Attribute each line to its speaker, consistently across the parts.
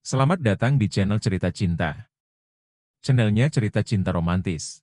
Speaker 1: Selamat datang di channel Cerita Cinta. Channelnya cerita cinta romantis.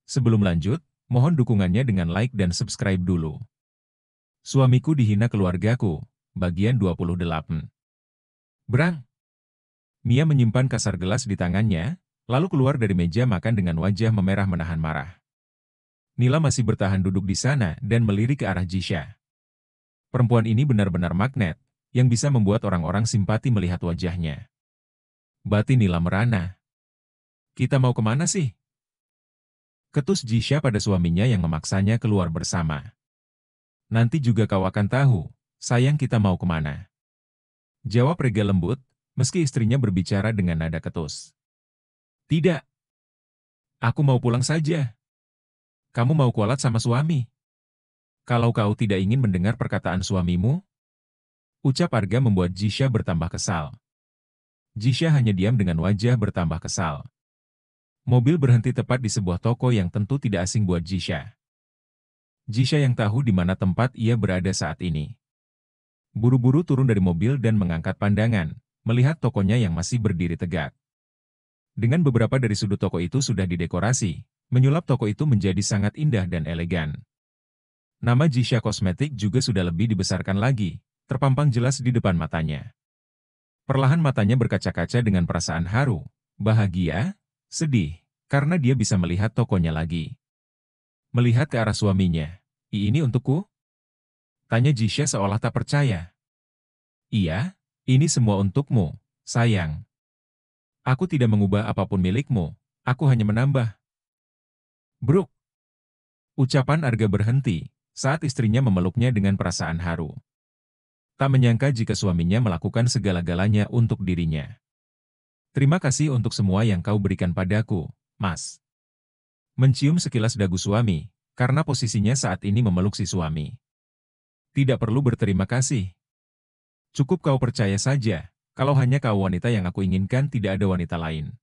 Speaker 1: Sebelum lanjut, mohon dukungannya dengan like dan subscribe dulu. Suamiku dihina keluargaku, bagian 28. Brang! Mia menyimpan kasar gelas di tangannya, lalu keluar dari meja makan dengan wajah memerah menahan marah. Nila masih bertahan duduk di sana dan melirik ke arah Jisha. Perempuan ini benar-benar magnet, yang bisa membuat orang-orang simpati melihat wajahnya. Batin Nila merana. Kita mau kemana sih? Ketus Jisha pada suaminya yang memaksanya keluar bersama. Nanti juga kau akan tahu, sayang kita mau kemana. Jawab Rega lembut, meski istrinya berbicara dengan nada ketus. Tidak. Aku mau pulang saja. Kamu mau kualat sama suami. Kalau kau tidak ingin mendengar perkataan suamimu, ucap Arga membuat Jisha bertambah kesal. Jisha hanya diam dengan wajah bertambah kesal. Mobil berhenti tepat di sebuah toko yang tentu tidak asing buat Jisha. Jisha yang tahu di mana tempat ia berada saat ini. Buru-buru turun dari mobil dan mengangkat pandangan, melihat tokonya yang masih berdiri tegak. Dengan beberapa dari sudut toko itu sudah didekorasi, menyulap toko itu menjadi sangat indah dan elegan. Nama Jisha Kosmetik juga sudah lebih dibesarkan lagi, terpampang jelas di depan matanya. Perlahan matanya berkaca-kaca dengan perasaan haru, bahagia, sedih, karena dia bisa melihat tokonya lagi. Melihat ke arah suaminya. Ini untukku? Tanya Jisha seolah tak percaya. Iya, ini semua untukmu, sayang. Aku tidak mengubah apapun milikmu, aku hanya menambah. Bruk! Ucapan Arga berhenti, saat istrinya memeluknya dengan perasaan haru. Tak menyangka jika suaminya melakukan segala-galanya untuk dirinya. Terima kasih untuk semua yang kau berikan padaku, Mas. Mencium sekilas dagu suami, karena posisinya saat ini memeluk si suami. Tidak perlu berterima kasih. Cukup kau percaya saja, kalau hanya kau wanita yang aku inginkan tidak ada wanita lain.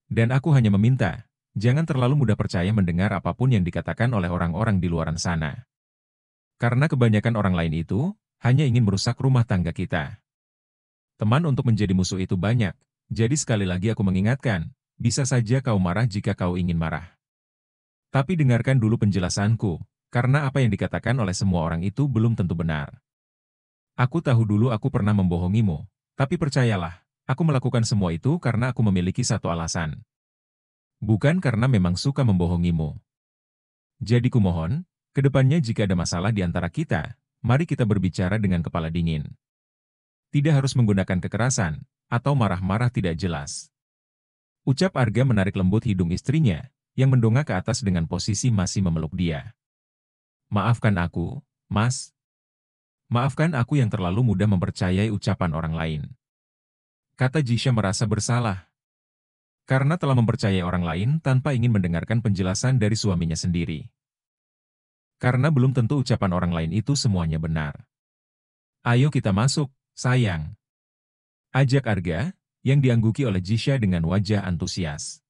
Speaker 1: Dan aku hanya meminta, jangan terlalu mudah percaya mendengar apapun yang dikatakan oleh orang-orang di luaran sana. Karena kebanyakan orang lain itu, hanya ingin merusak rumah tangga kita. Teman untuk menjadi musuh itu banyak, jadi sekali lagi aku mengingatkan, bisa saja kau marah jika kau ingin marah. Tapi dengarkan dulu penjelasanku, karena apa yang dikatakan oleh semua orang itu belum tentu benar. Aku tahu dulu aku pernah membohongimu, tapi percayalah, aku melakukan semua itu karena aku memiliki satu alasan. Bukan karena memang suka membohongimu. Jadi kumohon, kedepannya jika ada masalah di antara kita, mari kita berbicara dengan kepala dingin. Tidak harus menggunakan kekerasan, atau marah-marah tidak jelas. Ucap Arga menarik lembut hidung istrinya, yang mendongak ke atas dengan posisi masih memeluk dia. Maafkan aku, Mas. Maafkan aku yang terlalu mudah mempercayai ucapan orang lain. Kata Jisha merasa bersalah. Karena telah mempercayai orang lain tanpa ingin mendengarkan penjelasan dari suaminya sendiri. Karena belum tentu ucapan orang lain itu semuanya benar. Ayo kita masuk, sayang. Ajak Arga, yang diangguki oleh Jisha dengan wajah antusias.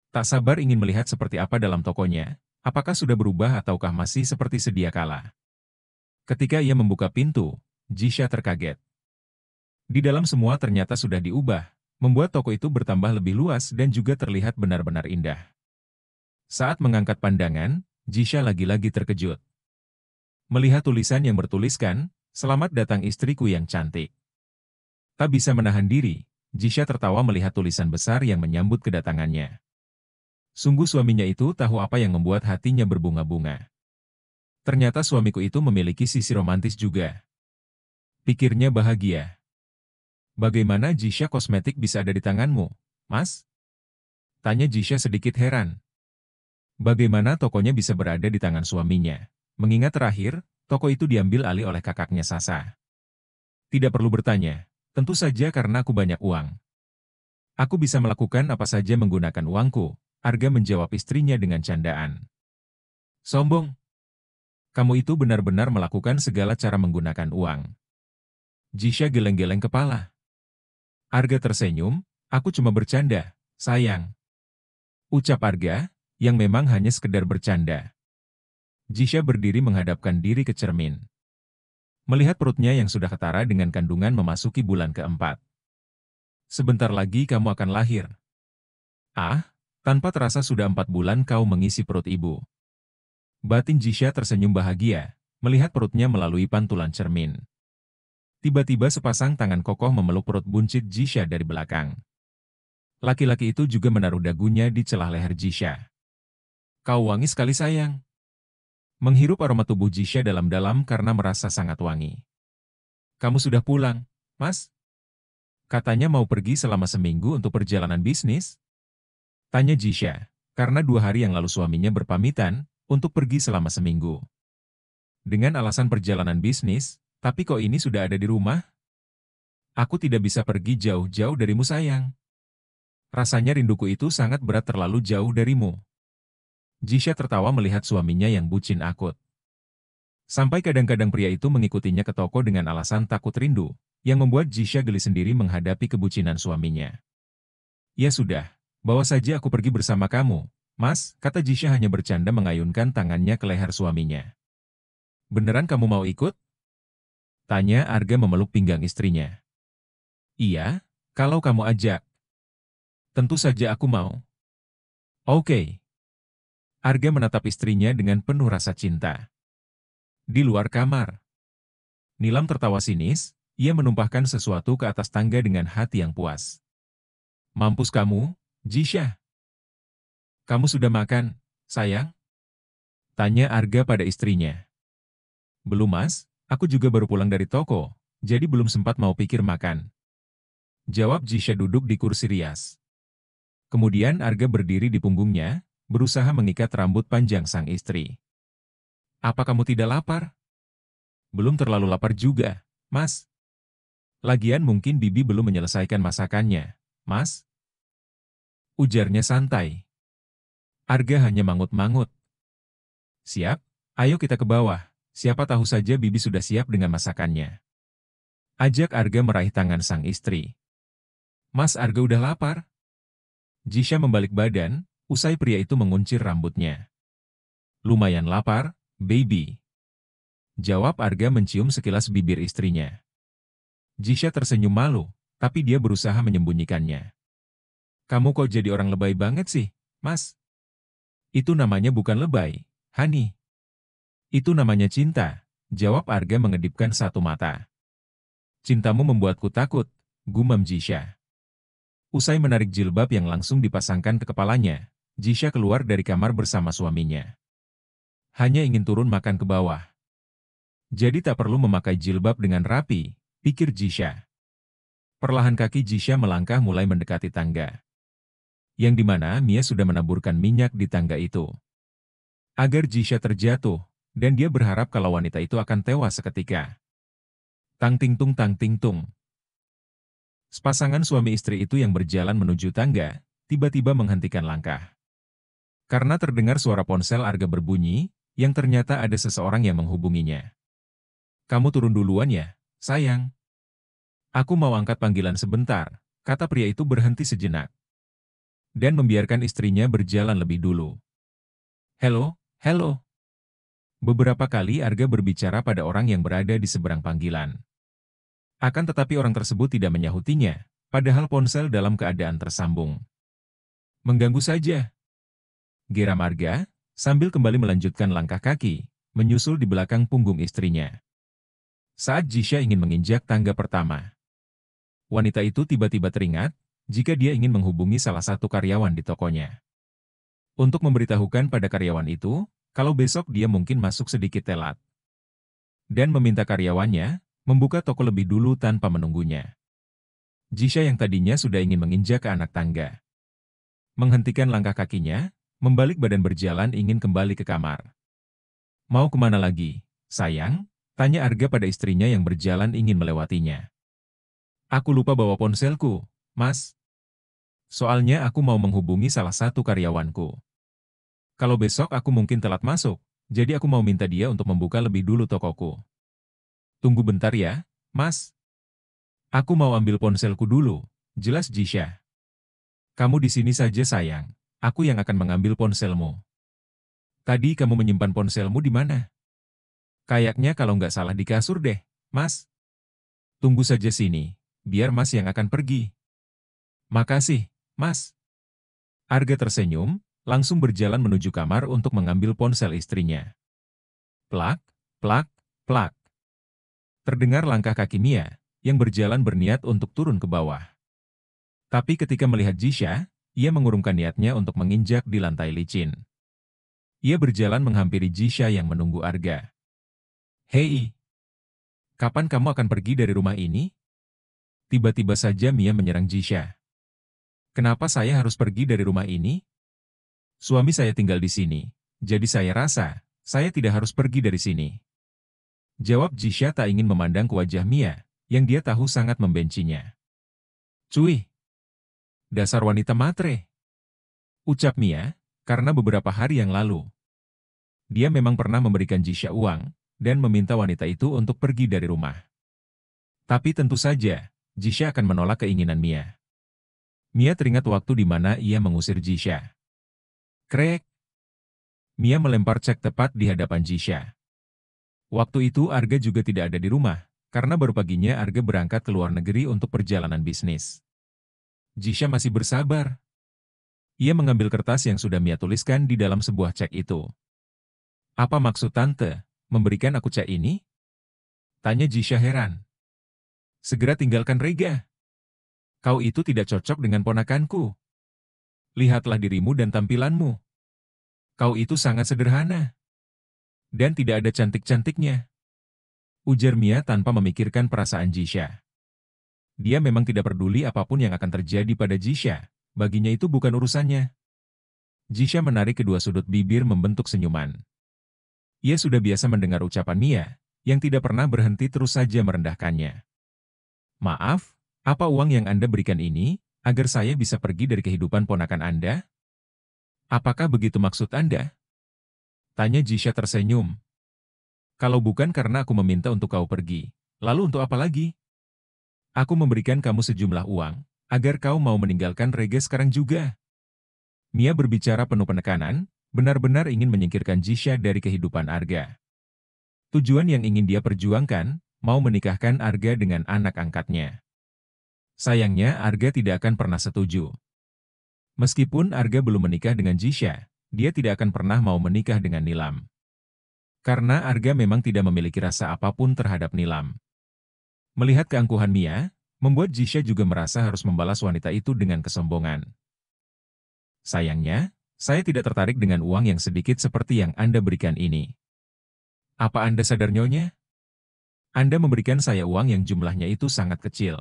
Speaker 1: Tak sabar ingin melihat seperti apa dalam tokonya, apakah sudah berubah ataukah masih seperti sedia kala. Ketika ia membuka pintu, Jisha terkaget. Di dalam semua ternyata sudah diubah, membuat toko itu bertambah lebih luas dan juga terlihat benar-benar indah. Saat mengangkat pandangan, Jisha lagi-lagi terkejut. Melihat tulisan yang bertuliskan, "Selamat datang istriku yang cantik." Tak bisa menahan diri, Jisha tertawa melihat tulisan besar yang menyambut kedatangannya. Sungguh suaminya itu tahu apa yang membuat hatinya berbunga-bunga. Ternyata suamiku itu memiliki sisi romantis juga. Pikirnya bahagia. Bagaimana Jisha Kosmetik bisa ada di tanganmu, Mas? Tanya Jisha sedikit heran. Bagaimana tokonya bisa berada di tangan suaminya? Mengingat terakhir, toko itu diambil alih oleh kakaknya Sasa. Tidak perlu bertanya, tentu saja karena aku banyak uang. Aku bisa melakukan apa saja menggunakan uangku, Arga menjawab istrinya dengan candaan. Sombong. Kamu itu benar-benar melakukan segala cara menggunakan uang. Jisha geleng-geleng kepala. Arga tersenyum, aku cuma bercanda, sayang. Ucap Arga, yang memang hanya sekedar bercanda. Jisha berdiri menghadapkan diri ke cermin. Melihat perutnya yang sudah ketara dengan kandungan memasuki bulan keempat. Sebentar lagi kamu akan lahir. Ah, tanpa terasa sudah 4 bulan kau mengisi perut ibu. Batin Jisha tersenyum bahagia, melihat perutnya melalui pantulan cermin. Tiba-tiba sepasang tangan kokoh memeluk perut buncit Jisha dari belakang. Laki-laki itu juga menaruh dagunya di celah leher Jisha. Kau wangi sekali sayang. Menghirup aroma tubuh Jisha dalam-dalam karena merasa sangat wangi. Kamu sudah pulang, Mas? Katanya mau pergi selama seminggu untuk perjalanan bisnis? Tanya Jisha, karena 2 hari yang lalu suaminya berpamitan untuk pergi selama seminggu. Dengan alasan perjalanan bisnis, tapi kok ini sudah ada di rumah? Aku tidak bisa pergi jauh-jauh darimu sayang. Rasanya rinduku itu sangat berat terlalu jauh darimu. Jisha tertawa melihat suaminya yang bucin akut. Sampai kadang-kadang pria itu mengikutinya ke toko dengan alasan takut rindu, yang membuat Jisha geli sendiri menghadapi kebucinan suaminya. Ya sudah, bawa saja aku pergi bersama kamu, Mas, kata Jisha hanya bercanda mengayunkan tangannya ke leher suaminya. Beneran kamu mau ikut? Tanya Arga memeluk pinggang istrinya. Iya, kalau kamu ajak. Tentu saja aku mau. Oke. Arga menatap istrinya dengan penuh rasa cinta. Di luar kamar, Nilam tertawa sinis, ia menumpahkan sesuatu ke atas tangga dengan hati yang puas. Mampus kamu, Jisha. Kamu sudah makan, sayang? Tanya Arga pada istrinya. Belum mas, aku juga baru pulang dari toko, jadi belum sempat mau pikir makan. Jawab Jisha duduk di kursi rias. Kemudian Arga berdiri di punggungnya, berusaha mengikat rambut panjang sang istri. Apa kamu tidak lapar? Belum terlalu lapar juga, mas. Lagian mungkin Bibi belum menyelesaikan masakannya, mas. Ujarnya santai. Arga hanya mangut-mangut. Siap, ayo kita ke bawah, siapa tahu saja Bibi sudah siap dengan masakannya. Ajak Arga meraih tangan sang istri. Mas Arga udah lapar? Jisha membalik badan, usai pria itu menguncir rambutnya. Lumayan lapar, baby. Jawab Arga mencium sekilas bibir istrinya. Jisha tersenyum malu, tapi dia berusaha menyembunyikannya. Kamu kok jadi orang lebay banget sih, mas? Itu namanya bukan lebay, Hani. Itu namanya cinta, jawab Arga mengedipkan satu mata. Cintamu membuatku takut, gumam Jisha. Usai menarik jilbab yang langsung dipasangkan ke kepalanya, Jisha keluar dari kamar bersama suaminya. Hanya ingin turun makan ke bawah. Jadi tak perlu memakai jilbab dengan rapi, pikir Jisha. Perlahan kaki Jisha melangkah mulai mendekati tangga. Yang dimana Mia sudah menaburkan minyak di tangga itu. Agar Jisha terjatuh, dan dia berharap kalau wanita itu akan tewas seketika. Tang ting tung tang ting tung. Sepasangan suami istri itu yang berjalan menuju tangga, tiba-tiba menghentikan langkah. Karena terdengar suara ponsel Arga berbunyi, yang ternyata ada seseorang yang menghubunginya. Kamu turun duluan ya, sayang. Aku mau angkat panggilan sebentar, kata pria itu berhenti sejenak. Dan membiarkan istrinya berjalan lebih dulu. Halo, halo. Beberapa kali Arga berbicara pada orang yang berada di seberang panggilan. Akan tetapi orang tersebut tidak menyahutinya, padahal ponsel dalam keadaan tersambung. Mengganggu saja. Geram Arga, sambil kembali melanjutkan langkah kaki, menyusul di belakang punggung istrinya. Saat Jisha ingin menginjak tangga pertama, wanita itu tiba-tiba teringat, jika dia ingin menghubungi salah satu karyawan di tokonya. Untuk memberitahukan pada karyawan itu, kalau besok dia mungkin masuk sedikit telat. Dan meminta karyawannya, membuka toko lebih dulu tanpa menunggunya. Jisha yang tadinya sudah ingin menginjak ke anak tangga. Menghentikan langkah kakinya, membalik badan berjalan ingin kembali ke kamar. Mau kemana lagi, sayang? Tanya Arga pada istrinya yang berjalan ingin melewatinya. Aku lupa bawa ponselku, mas. Soalnya aku mau menghubungi salah satu karyawanku. Kalau besok aku mungkin telat masuk, jadi aku mau minta dia untuk membuka lebih dulu tokoku. Tunggu bentar ya, mas. Aku mau ambil ponselku dulu, jelas Jisha. Kamu di sini saja sayang, aku yang akan mengambil ponselmu. Tadi kamu menyimpan ponselmu di mana? Kayaknya kalau nggak salah di kasur deh, mas. Tunggu saja sini, biar mas yang akan pergi. Makasih, Mas. Arga tersenyum, langsung berjalan menuju kamar untuk mengambil ponsel istrinya. Plak, plak, plak. Terdengar langkah kaki Mia, yang berjalan berniat untuk turun ke bawah. Tapi ketika melihat Jisha, ia mengurungkan niatnya untuk menginjak di lantai licin. Ia berjalan menghampiri Jisha yang menunggu Arga. Hei, kapan kamu akan pergi dari rumah ini? Tiba-tiba saja Mia menyerang Jisha. Kenapa saya harus pergi dari rumah ini? Suami saya tinggal di sini, jadi saya rasa, saya tidak harus pergi dari sini. Jawab Jisha tak ingin memandang ke wajah Mia, yang dia tahu sangat membencinya. Cuy, dasar wanita matre. Ucap Mia, karena beberapa hari yang lalu, dia memang pernah memberikan Jisha uang, dan meminta wanita itu untuk pergi dari rumah. Tapi tentu saja, Jisha akan menolak keinginan Mia. Mia teringat waktu di mana ia mengusir Jisha. Krek. Mia melempar cek tepat di hadapan Jisha. Waktu itu Arga juga tidak ada di rumah, karena baru paginya Arga berangkat ke luar negeri untuk perjalanan bisnis. Jisha masih bersabar. Ia mengambil kertas yang sudah Mia tuliskan di dalam sebuah cek itu. Apa maksud tante, memberikan aku cek ini? Tanya Jisha heran. Segera tinggalkan Rega. Kau itu tidak cocok dengan ponakanku. Lihatlah dirimu dan tampilanmu. Kau itu sangat sederhana. Dan tidak ada cantik-cantiknya. Ujar Mia tanpa memikirkan perasaan Jisha. Dia memang tidak peduli apapun yang akan terjadi pada Jisha. Baginya itu bukan urusannya. Jisha menarik kedua sudut bibir membentuk senyuman. Ia sudah biasa mendengar ucapan Mia, yang tidak pernah berhenti terus saja merendahkannya. Maaf, apa uang yang Anda berikan ini, agar saya bisa pergi dari kehidupan ponakan Anda? Apakah begitu maksud Anda? Tanya Jisha tersenyum. Kalau bukan karena aku meminta untuk kau pergi, lalu untuk apa lagi? Aku memberikan kamu sejumlah uang, agar kau mau meninggalkan Rega sekarang juga. Mia berbicara penuh penekanan, benar-benar ingin menyingkirkan Jisha dari kehidupan Arga. Tujuan yang ingin dia perjuangkan, mau menikahkan Arga dengan anak angkatnya. Sayangnya Arga tidak akan pernah setuju. Meskipun Arga belum menikah dengan Jisha, dia tidak akan pernah mau menikah dengan Nilam. Karena Arga memang tidak memiliki rasa apapun terhadap Nilam. Melihat keangkuhan Mia, membuat Jisha juga merasa harus membalas wanita itu dengan kesombongan. Sayangnya, saya tidak tertarik dengan uang yang sedikit seperti yang Anda berikan ini. Apa Anda sadar nyonya? Anda memberikan saya uang yang jumlahnya itu sangat kecil.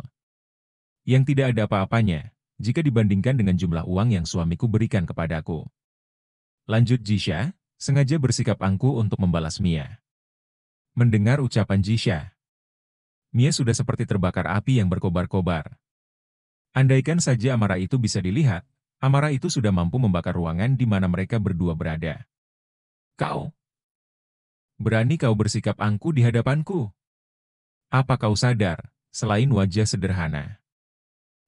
Speaker 1: Yang tidak ada apa-apanya, jika dibandingkan dengan jumlah uang yang suamiku berikan kepadaku. Lanjut Jisha, sengaja bersikap angkuh untuk membalas Mia. Mendengar ucapan Jisha, Mia sudah seperti terbakar api yang berkobar-kobar. Andaikan saja amarah itu bisa dilihat, amarah itu sudah mampu membakar ruangan di mana mereka berdua berada. Kau! Berani kau bersikap angkuh di hadapanku? Apa kau sadar, selain wajah sederhana,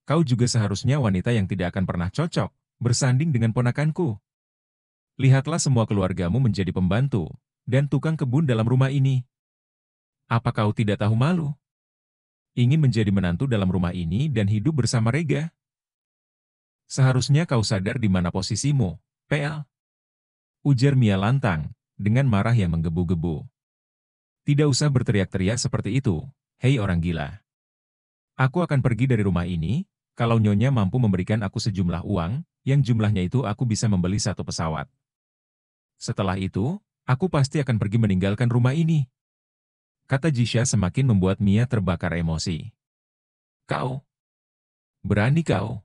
Speaker 1: kau juga seharusnya wanita yang tidak akan pernah cocok bersanding dengan ponakanku. Lihatlah semua keluargamu menjadi pembantu dan tukang kebun dalam rumah ini. Apa kau tidak tahu malu? Ingin menjadi menantu dalam rumah ini dan hidup bersama Rega? Seharusnya kau sadar di mana posisimu, PL. Ujar Mia lantang, dengan marah yang menggebu-gebu. Tidak usah berteriak-teriak seperti itu, hei orang gila. Aku akan pergi dari rumah ini, kalau Nyonya mampu memberikan aku sejumlah uang, yang jumlahnya itu aku bisa membeli satu pesawat. Setelah itu, aku pasti akan pergi meninggalkan rumah ini. Kata Jisha semakin membuat Mia terbakar emosi. Kau! Berani kau!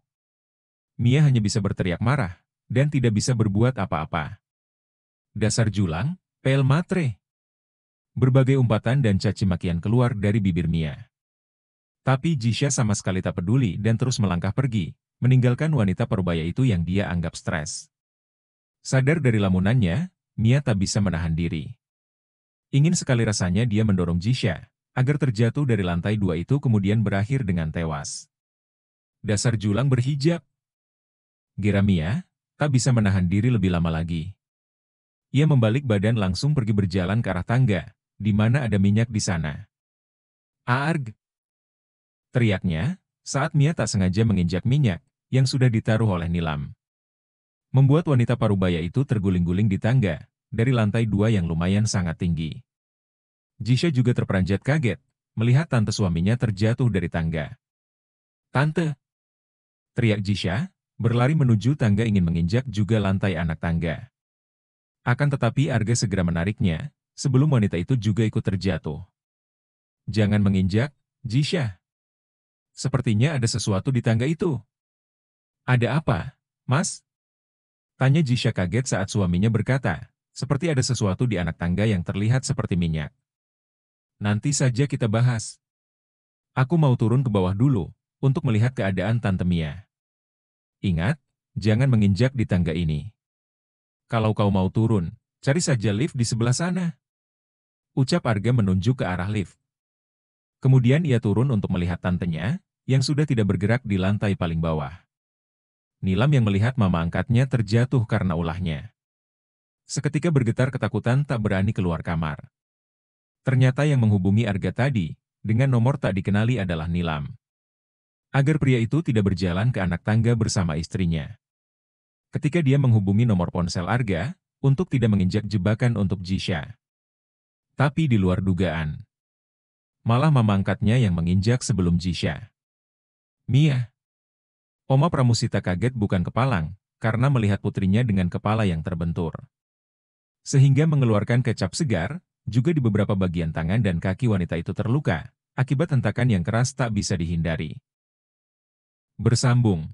Speaker 1: Mia hanya bisa berteriak marah, dan tidak bisa berbuat apa-apa. Dasar julang, pel matre. Berbagai umpatan dan caci makian keluar dari bibir Mia. Tapi Jisha sama sekali tak peduli dan terus melangkah pergi, meninggalkan wanita parubaya itu yang dia anggap stres. Sadar dari lamunannya, Mia tak bisa menahan diri. Ingin sekali rasanya dia mendorong Jisha, agar terjatuh dari lantai 2 itu kemudian berakhir dengan tewas. Dasar julang berhijab. Gira Mia, tak bisa menahan diri lebih lama lagi. Ia membalik badan langsung pergi berjalan ke arah tangga, di mana ada minyak di sana. Arg! Teriaknya, saat Mia tak sengaja menginjak minyak, yang sudah ditaruh oleh Nilam. Membuat wanita parubaya itu terguling-guling di tangga, dari lantai 2 yang lumayan sangat tinggi. Jisha juga terperanjat kaget, melihat tante suaminya terjatuh dari tangga. "Tante!" teriak Jisha, berlari menuju tangga ingin menginjak juga lantai anak tangga. Akan tetapi Arga segera menariknya, sebelum wanita itu juga ikut terjatuh. "Jangan menginjak, Jisha. Sepertinya ada sesuatu di tangga itu." "Ada apa, Mas?" tanya Jisha kaget saat suaminya berkata, "Seperti ada sesuatu di anak tangga yang terlihat seperti minyak." "Nanti saja kita bahas. Aku mau turun ke bawah dulu, untuk melihat keadaan Tante Mia. Ingat, jangan menginjak di tangga ini. Kalau kau mau turun, cari saja lift di sebelah sana." Ucap Arga menunjuk ke arah lift. Kemudian ia turun untuk melihat tantenya, yang sudah tidak bergerak di lantai paling bawah. Nilam yang melihat mama angkatnya terjatuh karena ulahnya. Seketika bergetar ketakutan tak berani keluar kamar. Ternyata yang menghubungi Arga tadi, dengan nomor tak dikenali adalah Nilam. Agar pria itu tidak berjalan ke anak tangga bersama istrinya. Ketika dia menghubungi nomor ponsel Arga, untuk tidak menginjak jebakan untuk Jisha. Tapi di luar dugaan. Malah mama angkatnya yang menginjak sebelum Jisha. "Mia." Oma Pramusita kaget bukan kepalang, karena melihat putrinya dengan kepala yang terbentur. Sehingga mengeluarkan kecap segar, juga di beberapa bagian tangan dan kaki wanita itu terluka, akibat hentakan yang keras tak bisa dihindari. Bersambung.